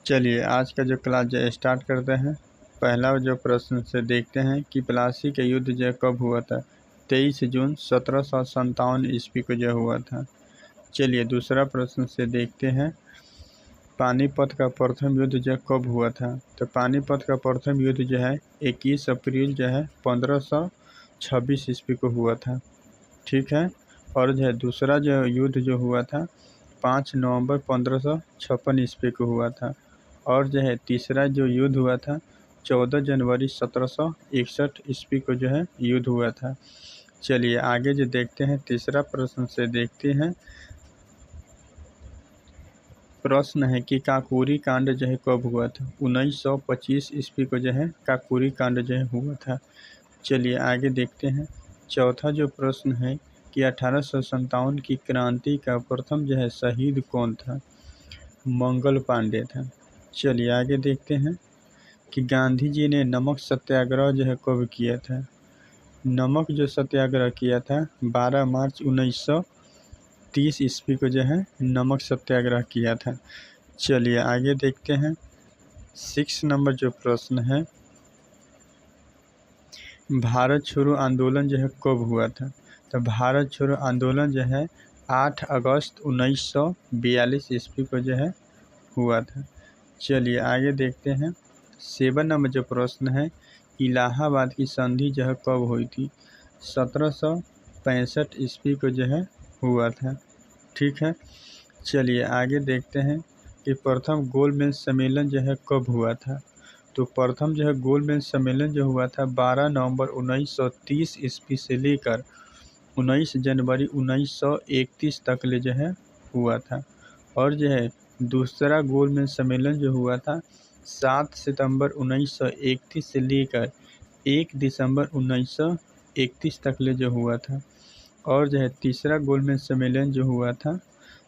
चलिए आज का जो क्लास जो स्टार्ट करते हैं। पहला जो प्रश्न से देखते हैं कि प्लासी का युद्ध जो कब हुआ था। 23 जून 1757 ईस्वी को जो हुआ था। चलिए दूसरा प्रश्न से देखते हैं, पानीपत का प्रथम युद्ध जो कब हुआ था। तो पानीपत का प्रथम युद्ध जो है 21 अप्रैल जो है 1526 ईस्वी को हुआ था। ठीक है। और जो है दूसरा जो युद्ध जो हुआ था 5 नवंबर 1556 ईस्वी को हुआ था। और जो है तीसरा जो युद्ध हुआ था 14 जनवरी 1761 ईस्वी को जो है युद्ध हुआ था। चलिए आगे जो देखते हैं, तीसरा प्रश्न से देखते हैं। प्रश्न है कि काकोरी कांड जो है कब हुआ था। 1925 ईस्वी को जो है काकोरी कांड जो है हुआ था। चलिए आगे देखते हैं। चौथा जो प्रश्न है कि 1857 की क्रांति का प्रथम जो है शहीद कौन था। मंगल पांडे था। चलिए आगे देखते हैं कि गांधी जी ने नमक सत्याग्रह जो है कब किया था। नमक जो सत्याग्रह किया था 12 मार्च 1930 ईस्वी को जो है नमक सत्याग्रह किया था। चलिए आगे देखते हैं। 6 नंबर जो प्रश्न है, भारत छोड़ो आंदोलन जो है कब हुआ था। तो भारत छोड़ो आंदोलन जो है 8 अगस्त 1942 ईस्वी को जो है हुआ था। चलिए आगे देखते हैं। 7 नंबर जो प्रश्न है, इलाहाबाद की संधि जो है कब हुई थी। 1765 ईस्वी को जो है हुआ था। ठीक है। चलिए आगे देखते हैं कि प्रथम गोलमेज सम्मेलन जो है कब हुआ था। तो प्रथम जो है गोलमेज सम्मेलन जो हुआ था 12 नवंबर 1930 ईस्वी से लेकर 19 जनवरी 1931 तक ले जो है हुआ था। और जो है दूसरा गोलमेज सम्मेलन जो हुआ था 7 सितंबर 1931 से लेकर 1 दिसंबर 1931 तक ले जो हुआ था। और जो है तीसरा गोलमेज सम्मेलन जो हुआ था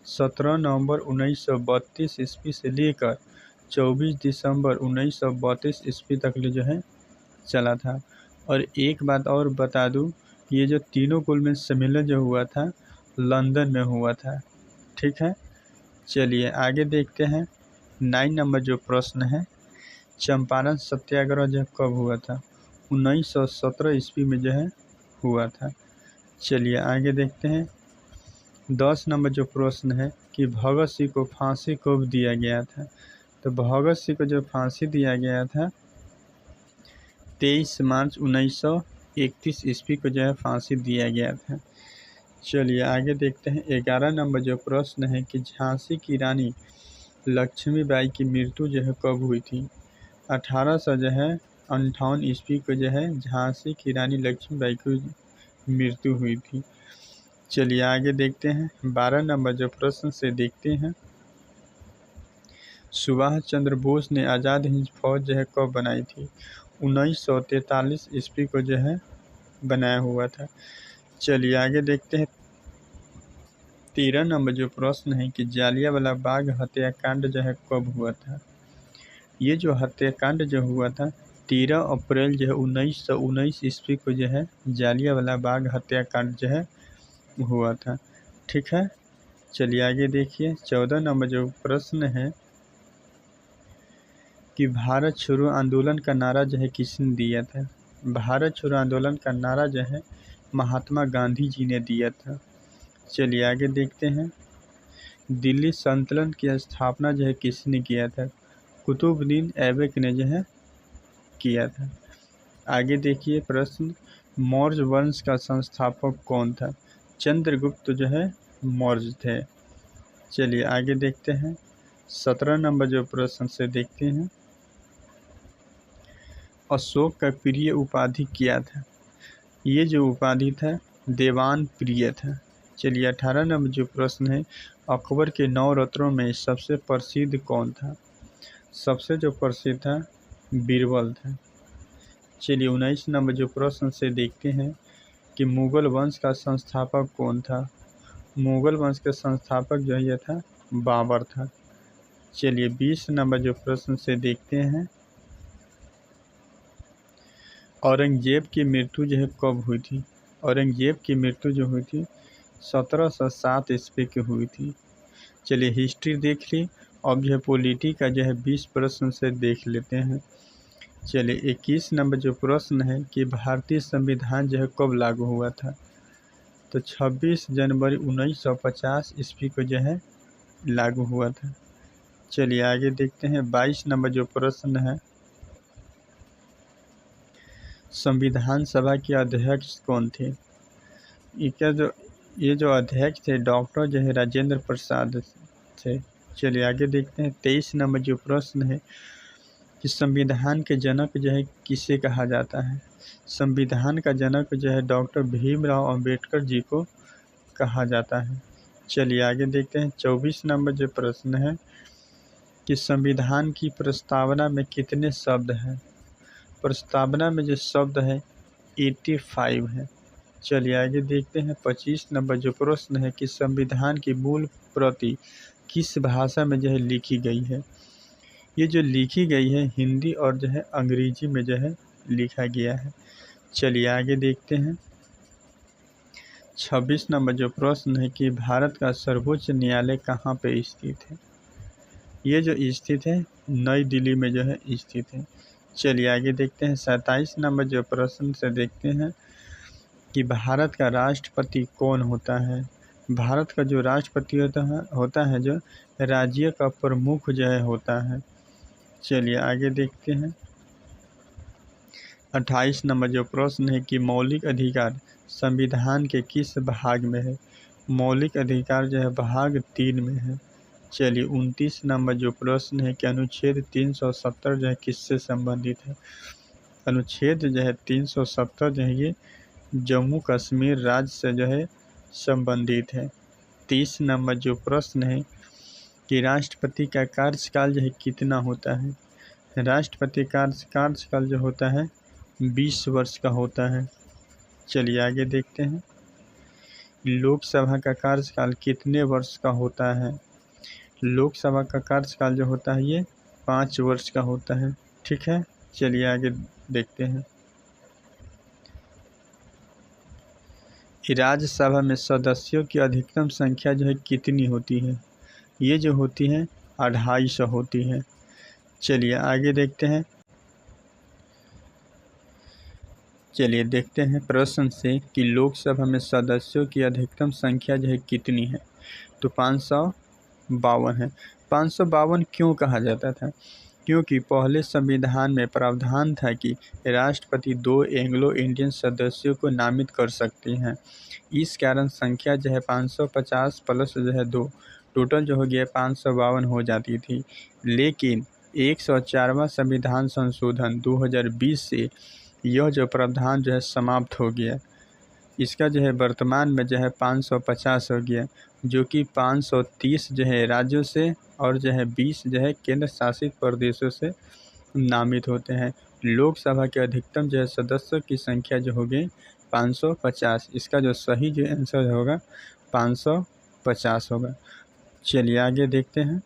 17 नवंबर 1932 ईस्वी से लेकर 24 दिसंबर 1932 ईस्वी तक ले जो है चला था। और एक बात और बता दूं, ये जो तीनों गोलमेज सम्मेलन जो हुआ था लंदन में हुआ था। ठीक है। चलिए आगे देखते हैं। 9 नंबर जो प्रश्न है, चंपारण सत्याग्रह जो कब हुआ था। 1917 ईस्वी में जो है हुआ था। चलिए आगे देखते हैं। 10 नंबर जो प्रश्न है कि भगत सिंह को फांसी कब दिया गया था। तो भगत सिंह को जो फांसी दिया गया था 23 मार्च 1931 ईस्वी को जो है फांसी दिया गया था। चलिए आगे देखते हैं। 11 नंबर जो प्रश्न है कि झांसी की रानी लक्ष्मीबाई की मृत्यु जो है कब हुई थी। 1858 ईस्वी को जो है झांसी की रानी लक्ष्मीबाई की मृत्यु हुई थी। चलिए आगे देखते हैं। 12 नंबर जो प्रश्न से देखते हैं, सुभाष चंद्र बोस ने आज़ाद हिंद फौज जो है कब बनाई थी। 1943 ईस्वी को जो है बनाया हुआ था। चलिए आगे देखते हैं। 13 नंबर जो प्रश्न है कि जालियांवाला बाग हत्याकांड जो है कब हुआ था। ये जो हत्याकांड जो हुआ था 13 अप्रैल जो है 1919 ईस्वी को जो है जालियांवाला बाग हत्याकांड जो है हुआ था। ठीक है। चलिए आगे देखिए। 14 नंबर जो प्रश्न है कि भारत छोड़ो आंदोलन का नारा जो है किसने दिया था। भारत छोड़ो आंदोलन का नारा जो है महात्मा गांधी जी ने दिया था। चलिए आगे देखते हैं। दिल्ली सल्तनत की स्थापना जो है किसने किया था। कुतुबुद्दीन ऐबक ने जो है किया था। आगे देखिए प्रश्न, मौर्य वंश का संस्थापक कौन था। चंद्रगुप्त जो है मौर्य थे। चलिए आगे देखते हैं। 17 नंबर जो प्रश्न से देखते हैं, अशोक का प्रिय उपाधि क्या था। ये जो उपाधि था देवान प्रिय था। चलिए 18 नंबर जो प्रश्न है, अकबर के 9 रत्नों में सबसे प्रसिद्ध कौन था। सबसे जो प्रसिद्ध था बीरबल था। चलिए 19 नंबर जो प्रश्न से देखते हैं कि मुगल वंश का संस्थापक कौन था। मुगल वंश के संस्थापक जो ये था बाबर था। चलिए 20 नंबर जो प्रश्न से देखते हैं, औरंगजेब की मृत्यु जो है कब हुई थी। औरंगजेब की मृत्यु जो हुई थी 1707 ईस्वी की हुई थी। चलिए हिस्ट्री देख ली। अब जो है पॉलिटी का जो है 20 प्रश्न से देख लेते हैं। चलिए 21 नंबर जो प्रश्न है कि भारतीय संविधान जो है कब लागू हुआ था, तो 26 जनवरी 1950 ईस्वी को जो है लागू हुआ था। चलिए आगे देखते हैं। 22 नंबर जो प्रश्न है, संविधान सभा के अध्यक्ष कौन थे? ये जो अध्यक्ष थे डॉक्टर जो है राजेंद्र प्रसाद थे। चलिए आगे देखते हैं। 23 नंबर जो प्रश्न है कि संविधान के जनक जो है किसे कहा जाता है? संविधान का जनक जो है डॉक्टर भीमराव अंबेडकर जी को कहा जाता है। चलिए आगे देखते हैं। 24 नंबर जो प्रश्न है कि संविधान की प्रस्तावना में कितने शब्द हैं? प्रस्तावना में जो शब्द है 85 है। चलिए आगे देखते हैं। 25 नंबर जो प्रश्न है कि संविधान की मूल प्रति किस भाषा में जो है लिखी गई है? ये जो लिखी गई है हिंदी और जो है अंग्रेजी में जो है लिखा गया है। चलिए आगे देखते हैं। 26 नंबर जो प्रश्न है कि भारत का सर्वोच्च न्यायालय कहाँ पे स्थित है? ये जो स्थित है नई दिल्ली में जो है स्थित है। चलिए आगे देखते हैं। 27 नंबर जो प्रश्न से देखते हैं कि भारत का राष्ट्रपति कौन होता है? भारत का जो राष्ट्रपति होता है जो राज्य का प्रमुख जो है होता है। चलिए आगे देखते हैं। 28 नंबर जो प्रश्न है कि मौलिक अधिकार संविधान के किस भाग में है? मौलिक अधिकार जो है भाग 3 में है। चलिए 29 नंबर जो प्रश्न है कि अनुच्छेद 370 जो है किससे संबंधित है? अनुच्छेद जो है 370 जो है ये जम्मू कश्मीर राज्य से जो है संबंधित है। 30 नंबर जो प्रश्न है कि राष्ट्रपति का कार्यकाल जो है कितना होता है? राष्ट्रपति कार्यकाल जो होता है 20 वर्ष का होता है। चलिए आगे देखते हैं। लोकसभा का कार्यकाल कितने वर्ष का होता है? लोकसभा का कार्यकाल जो होता है ये 5 वर्ष का होता है। ठीक है, चलिए आगे देखते हैं। राज्यसभा में सदस्यों की अधिकतम संख्या जो है कितनी होती है? ये जो होती है 250 होती है। चलिए आगे देखते हैं। चलिए देखते हैं प्रश्न से कि लोकसभा में सदस्यों की अधिकतम संख्या जो है कितनी है, तो 552 है। 552 क्यों कहा जाता था? क्योंकि पहले संविधान में प्रावधान था कि राष्ट्रपति 2 एंग्लो इंडियन सदस्यों को नामित कर सकते हैं। इस कारण संख्या जो है 550 प्लस जो है 2 टोटल जो हो गया 552 हो जाती थी। लेकिन 104वां संविधान संशोधन 2020 से यह जो प्रावधान जो है समाप्त हो गया। इसका जो है वर्तमान में जो है 550 हो गया, जो कि 530 जो है राज्यों से और जो है 20 जो है केंद्र शासित प्रदेशों से नामित होते हैं। लोकसभा के अधिकतम जो है सदस्यों की संख्या जो होगी 550। इसका जो सही जो आंसर होगा 550 होगा। चलिए आगे देखते हैं।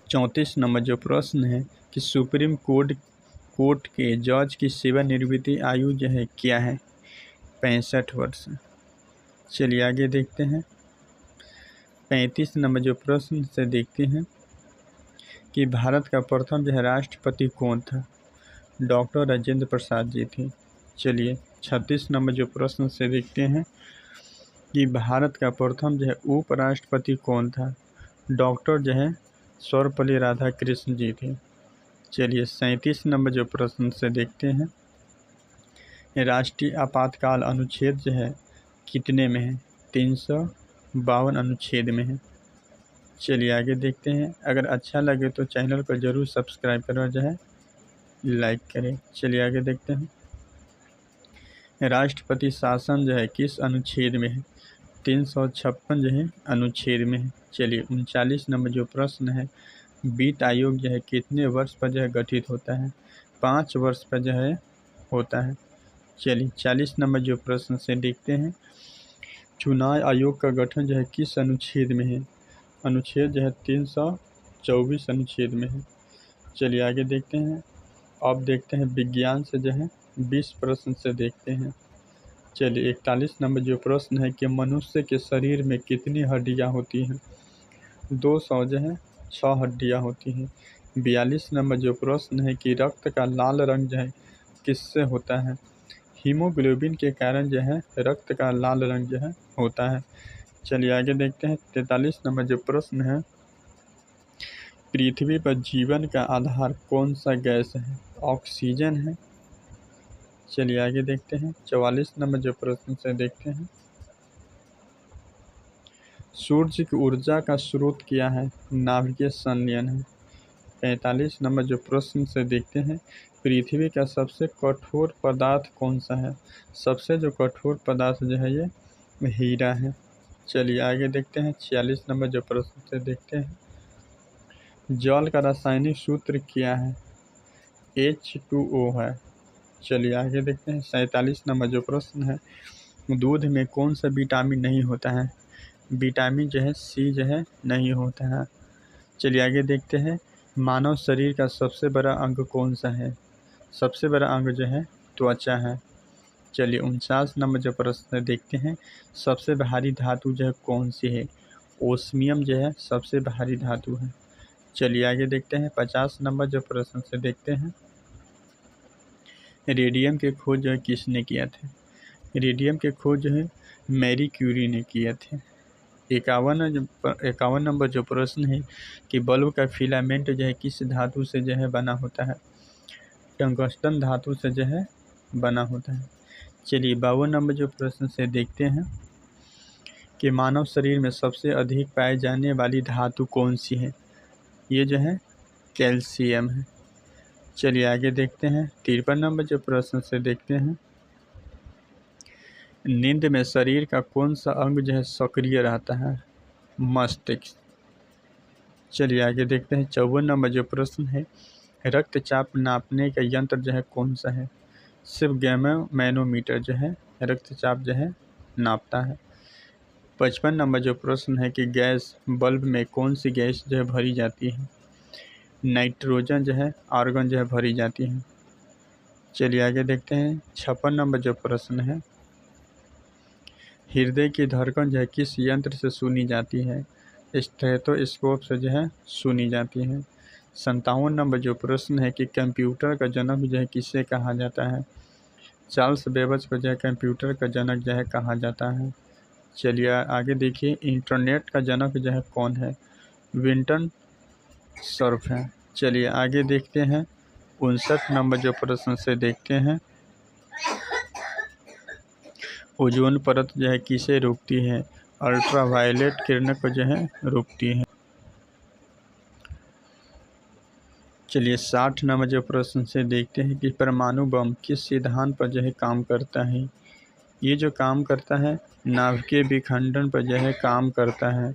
34 नंबर जो प्रश्न है कि सुप्रीम कोर्ट के जज की सेवानिवृत्ति आयु जो है क्या है? 65 वर्ष। चलिए आगे देखते हैं। 35 नंबर जो प्रश्न से देखते हैं कि भारत का प्रथम जो है राष्ट्रपति कौन था? डॉक्टर राजेंद्र प्रसाद जी थे। चलिए 36 नंबर जो प्रश्न से देखते हैं कि भारत का प्रथम जो है उपराष्ट्रपति कौन था? डॉक्टर जो है सर्वपल्ली राधाकृष्ण जी थे। चलिए 37 नंबर जो प्रश्न से देखते हैं, राष्ट्रीय आपातकाल अनुच्छेद जो है कितने में है? 352 अनुच्छेद में है। चलिए आगे देखते हैं। अगर अच्छा लगे तो चैनल को ज़रूर सब्सक्राइब करें और जो है लाइक करें। चलिए आगे देखते हैं। राष्ट्रपति शासन जो है किस अनुच्छेद में है? 356 जो है अनुच्छेद में है। चलिए 39 नंबर जो प्रश्न है, वित्त आयोग जो है कितने वर्ष पर जो है गठित होता है? 5 वर्ष पर जो है होता है। चलिए 40 नंबर जो प्रश्न से देखते हैं, चुनाव आयोग का गठन जो है किस अनुच्छेद में है? अनुच्छेद जो है 324 अनुच्छेद में है। चलिए आगे देखते हैं। अब देखते हैं विज्ञान से जो है 20 प्रश्न से देखते हैं। चलिए 41 नंबर जो प्रश्न है कि मनुष्य के शरीर में कितनी हड्डियां होती हैं? 200 जो है 6 हड्डियां होती हैं। 42 नंबर जो प्रश्न है कि रक्त का लाल रंग जो है किससे होता है? हीमोग्लोबिन के कारण जो है रक्त का लाल रंग जो है होता है। चलिए आगे देखते हैं 43 नंबर जो प्रश्न है, पृथ्वी पर जीवन का आधार कौन सा गैस है? ऑक्सीजन है। चलिए आगे देखते हैं 44 नंबर जो प्रश्न से देखते हैं, सूर्य की ऊर्जा का स्रोत क्या है? नाभिकीय संलयन है। 45 नंबर जो प्रश्न से देखते हैं, पृथ्वी का सबसे कठोर पदार्थ कौन सा है? सबसे जो कठोर पदार्थ जो है ये हीरा है। चलिए आगे देखते हैं 46 नंबर जो प्रश्न से देखते हैं, जल का रासायनिक सूत्र क्या है? H2O है। चलिए आगे देखते हैं 47 नंबर जो प्रश्न है, दूध में कौन सा विटामिन नहीं होता है? विटामिन जो है सी जो है नहीं होता है। चलिए आगे देखते हैं, मानव शरीर का सबसे बड़ा अंग कौन सा है? सबसे बड़ा अंग जो है त्वचा है। चलिए 49 नंबर जो प्रश्न देखते हैं, सबसे भारी धातु जो है कौन सी है? ओस्मियम जो है सबसे भारी धातु है। चलिए आगे देखते हैं 50 नंबर जो प्रश्न से देखते हैं, रेडियम के खोज जो है किसने किया था? रेडियम के खोज जो है मैरी क्यूरी ने किए थे। 51 नंबर जो प्रश्न है कि बल्ब का फिलामेंट जो है किस धातु से जो है बना होता है? टंगस्टन धातु से जो है बना होता है। चलिए 52 नंबर जो प्रश्न से देखते हैं कि मानव शरीर में सबसे अधिक पाई जाने वाली धातु कौन सी है? ये जो है कैल्शियम है। चलिए आगे देखते हैं 53 नंबर जो प्रश्न से देखते हैं, नींद में शरीर का कौन सा अंग जो है सक्रिय रहता है? मस्तिष्क। चलिए आगे देखते हैं 54 नंबर जो प्रश्न है, रक्तचाप नापने का यंत्र जो है कौन सा है? सिर्फ गैमा मैनोमीटर जो है रक्तचाप जो है नापता है। 55 नंबर जो प्रश्न है कि गैस बल्ब में कौन सी गैस जो है भरी जाती है? नाइट्रोजन जो है आर्गन जो है भरी जाती है। चलिए आगे देखते हैं 56 नंबर जो प्रश्न है, हृदय की धड़कन जो है किस यंत्र से सुनी जाती है? स्टेथोस्कोप से जो है सुनी जाती है। 57 नंबर जो प्रश्न है कि कंप्यूटर का जनक जो है किसे कहा जाता है? चार्ल्स बेबेज को जो है कंप्यूटर का जनक जो है कहा जाता है। चलिए आगे देखिए, इंटरनेट का जनक जो है कौन है? विंटन सर्फ है। चलिए आगे देखते हैं 59 नंबर जो प्रश्न से देखते हैं, ओजोन परत जो है किसे रोकती है? अल्ट्रावायलेट किरणों को जो है रोकती है। चलिए 60 नंबर जो प्रश्न से देखते हैं कि परमाणु बम किस सिद्धांत पर जो है काम करता है? ये जो काम करता है नाभिकीय विखंडन पर जो है काम करता है।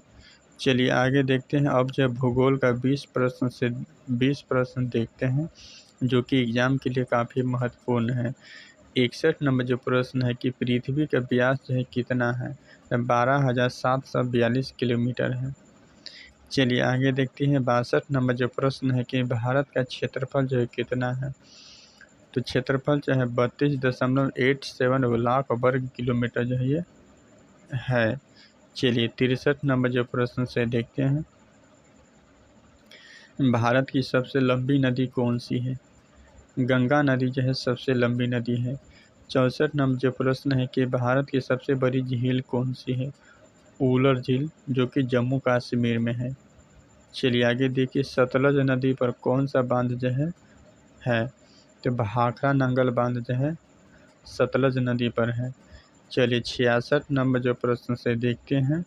चलिए आगे देखते हैं, अब जो भूगोल का 20 प्रश्न देखते हैं जो कि एग्ज़ाम के लिए काफ़ी महत्वपूर्ण है। 61 नंबर जो प्रश्न है कि पृथ्वी का व्यास जो है कितना है? 12,742 किलोमीटर है। चलिए आगे देखते हैं 62 नंबर जो प्रश्न है कि भारत का क्षेत्रफल जो है कितना है? तो क्षेत्रफल जो है 32.87 लाख वर्ग किलोमीटर जो है ये है। चलिए 63 नंबर जो प्रश्न से देखते हैं, भारत की सबसे लंबी नदी कौन सी है? गंगा नदी जो है सबसे लंबी नदी है। 64 नंबर जो प्रश्न है कि भारत की सबसे बड़ी झील कौन सी है? उलर झील जो कि जम्मू कश्मीर में है। चलिए आगे देखिए, सतलज नदी पर कौन सा बांध जो है? तो भाखड़ा नंगल बांध जो है सतलज नदी पर है। चलिए 66 नंबर जो प्रश्न से देखते हैं,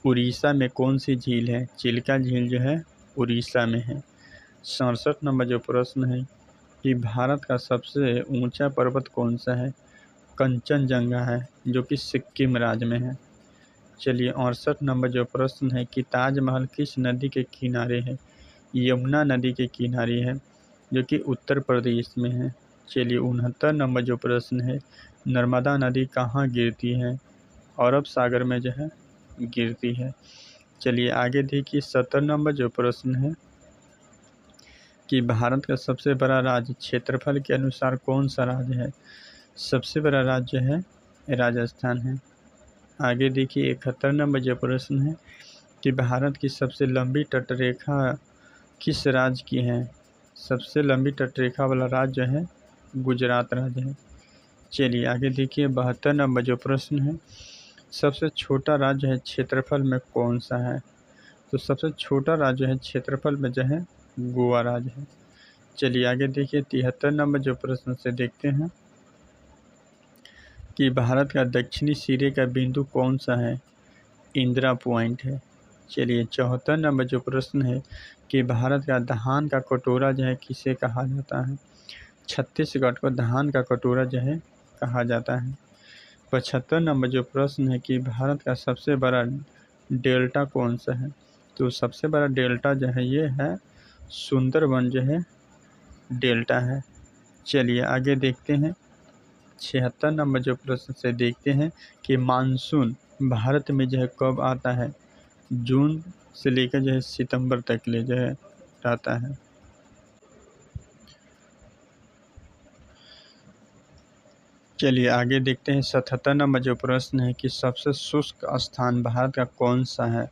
उड़ीसा में कौन सी झील है? चिल्का झील जो है उड़ीसा में है। 67 नंबर जो प्रश्न है कि भारत का सबसे ऊंचा पर्वत कौन सा है? कंचनजंगा है जो कि सिक्किम राज्य में है। चलिए 68 नंबर जो प्रश्न है कि ताजमहल किस नदी के किनारे है? यमुना नदी के किनारे है जो कि उत्तर प्रदेश में है। चलिए 69 नंबर जो प्रश्न है, नर्मदा नदी कहाँ गिरती है? अरब सागर में जो है गिरती है। चलिए आगे देखिए 70 नंबर जो प्रश्न है कि भारत का सबसे बड़ा राज्य क्षेत्रफल के अनुसार कौन सा राज्य है? सबसे बड़ा राज्य है राजस्थान है। आगे देखिए 71 नंबर जो प्रश्न है कि भारत की सबसे लंबी तटरेखा किस राज्य की है। सबसे लंबी तटरेखा वाला राज्य है गुजरात राज्य है। चलिए आगे देखिए 72 नंबर जो प्रश्न है, सबसे छोटा राज्य है क्षेत्रफल में कौन सा है। तो सबसे छोटा राज्य है क्षेत्रफल में जो है गोवा राज्य है। चलिए आगे देखिए 73 नंबर जो प्रश्न से देखते हैं कि भारत का दक्षिणी सिरे का बिंदु कौन सा है। इंदिरा पॉइंट है। चलिए 74 नंबर जो प्रश्न है कि भारत का धान का कटोरा जो है किसे कहा जाता है। छत्तीसगढ़ को धान का कटोरा जो है कहा जाता है। 75 नंबर जो प्रश्न है कि भारत का सबसे बड़ा डेल्टा कौन सा है। तो सबसे बड़ा डेल्टा जो है ये है सुंदरबन जो है डेल्टा है। चलिए आगे देखते हैं 76 नंबर जो प्रश्न से देखते हैं कि मानसून भारत में जो है कब आता है। जून से लेकर जो है सितंबर तक ले जो है आता है। चलिए आगे देखते हैं 77 नंबर जो प्रश्न है कि सबसे शुष्क स्थान भारत का कौन सा है।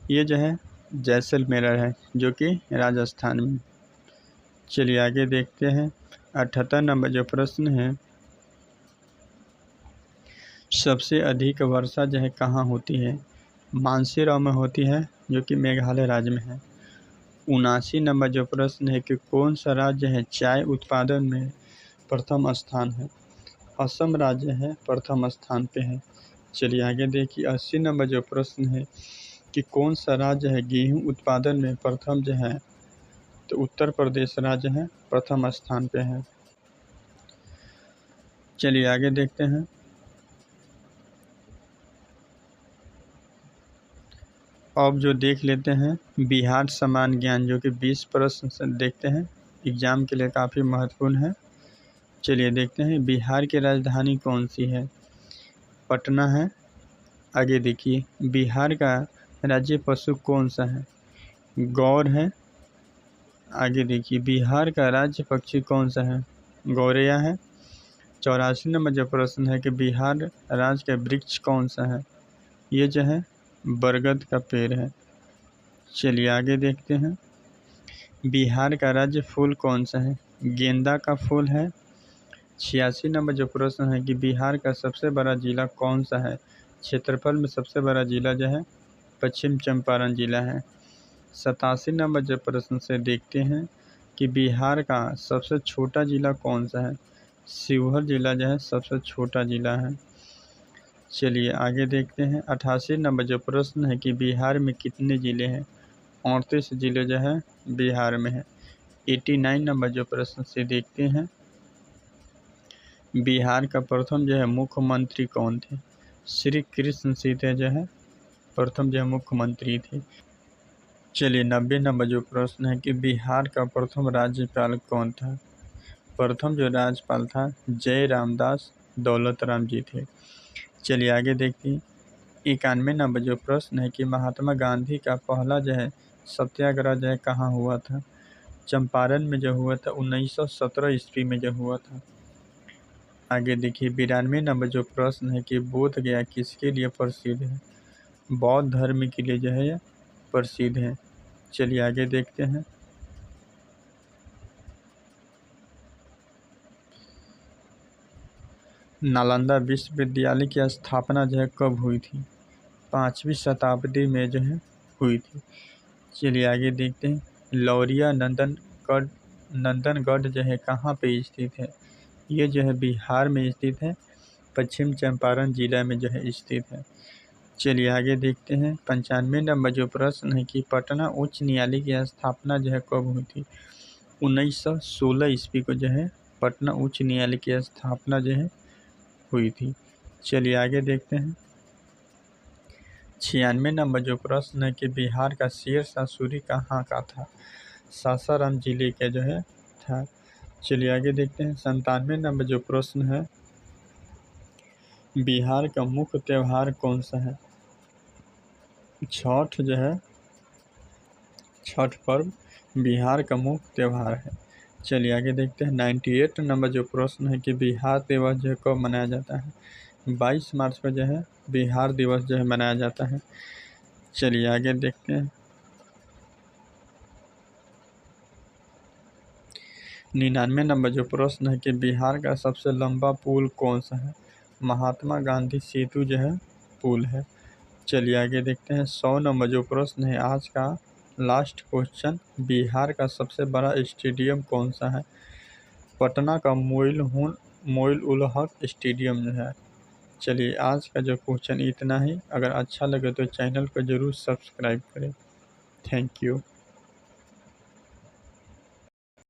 ये जो है जैसलमेर है जो कि राजस्थान में। चलिए आगे देखते हैं 78 नंबर जो प्रश्न है, सबसे अधिक वर्षा जो है कहाँ होती है। मानसीराव में होती है जो कि मेघालय राज्य में है। 79 नंबर जो प्रश्न है कि कौन सा राज्य है चाय उत्पादन में प्रथम स्थान है। असम राज्य है प्रथम स्थान पे है। चलिए आगे देखिए 80 नंबर जो प्रश्न है कि कौन सा राज्य है गेहूं उत्पादन में प्रथम जो है। तो उत्तर प्रदेश राज्य है प्रथम स्थान पे है। चलिए आगे देखते हैं अब जो देख लेते हैं बिहार समान ज्ञान जो कि 20 प्रश्न से देखते हैं, एग्जाम के लिए काफ़ी महत्वपूर्ण है। चलिए देखते हैं बिहार की राजधानी कौन सी है। पटना है। आगे देखिए बिहार का राज्य पशु कौन सा है। गौर है। आगे देखिए बिहार का राज्य पक्षी कौन सा है। गौरैया है। 84 नंबर जो प्रश्न है कि बिहार राज्य का वृक्ष कौन सा है। ये जो है बरगद का पेड़ है। चलिए आगे देखते हैं बिहार का राज्य फूल कौन सा है। गेंदा का फूल है। 86 नंबर जो प्रश्न है कि बिहार का सबसे बड़ा जिला कौन सा है। क्षेत्रफल में सबसे बड़ा जिला जो है पश्चिम चंपारण जिला है। 87 नंबर जो प्रश्न से देखते हैं कि बिहार का सबसे छोटा जिला कौन सा है। शिवहर जिला जो है सबसे छोटा जिला है। चलिए आगे देखते हैं 88 नंबर जो प्रश्न है कि बिहार में कितने ज़िले हैं। 38 ज़िले जो है बिहार में है। 89 नंबर जो प्रश्न से देखते हैं बिहार का प्रथम जो है मुख्यमंत्री कौन थे। श्री कृष्ण सीते जो है प्रथम जो है मुख्यमंत्री थे। चलिए 90 नंबर जो प्रश्न है कि बिहार का प्रथम राज्यपाल कौन था। प्रथम जो राज्यपाल था जय रामदास दौलत राम जी थे। चलिए आगे देखते हैं 91 नंबर जो प्रश्न है कि महात्मा गांधी का पहला जो है सत्याग्रह जो है कहाँ हुआ था। चंपारण में जो हुआ था 1917 ईस्वी में जो हुआ था। आगे देखिए 92 नंबर जो प्रश्न है कि बोध गया किसके लिए प्रसिद्ध है। बौद्ध धर्म के लिए जो है यह प्रसिद्ध है। चलिए आगे देखते हैं नालंदा विश्वविद्यालय की स्थापना जो है कब हुई थी। 5वीं शताब्दी में जो है हुई थी। चलिए आगे देखते हैं लौरिया नंदनगढ़ जो है कहाँ पे स्थित है। ये जो है बिहार में स्थित है। पश्चिम चंपारण जिला में जो है स्थित है। चलिए आगे देखते हैं 95 नंबर जो प्रश्न है कि पटना उच्च न्यायालय की स्थापना जो है कब हुई थी। 1916 ईस्वी को जो है पटना उच्च न्यायालय की स्थापना जो है हुई थी। चलिए आगे देखते हैं 96 नंबर जो प्रश्न है कि बिहार का शेरशाह सूरी कहाँ का था। सासाराम जिले का जो है था। चलिए आगे देखते हैं 97 नंबर जो प्रश्न है बिहार का मुख्य त्यौहार कौन सा है। छठ जो है छठ पर्व बिहार का मुख्य त्यौहार है। चलिए आगे देखते हैं 98 नंबर जो प्रश्न है कि बिहार दिवस जो है कब मनाया जाता है। 22 मार्च को जो है बिहार दिवस जो है मनाया जाता है। चलिए आगे देखते हैं। 99 नंबर जो प्रश्न है कि बिहार का सबसे लंबा पुल कौन सा है? महात्मा गांधी सेतु जो है पुल है। चलिए आगे देखते हैं। 100 नंबर जो प्रश्न है आज का लास्ट क्वेश्चन, बिहार का सबसे बड़ा स्टेडियम कौन सा है? पटना का मोइल उल हक स्टेडियम जो है। चलिए आज का जो क्वेश्चन इतना ही। अगर अच्छा लगे तो चैनल को ज़रूर सब्सक्राइब करें। Thank you.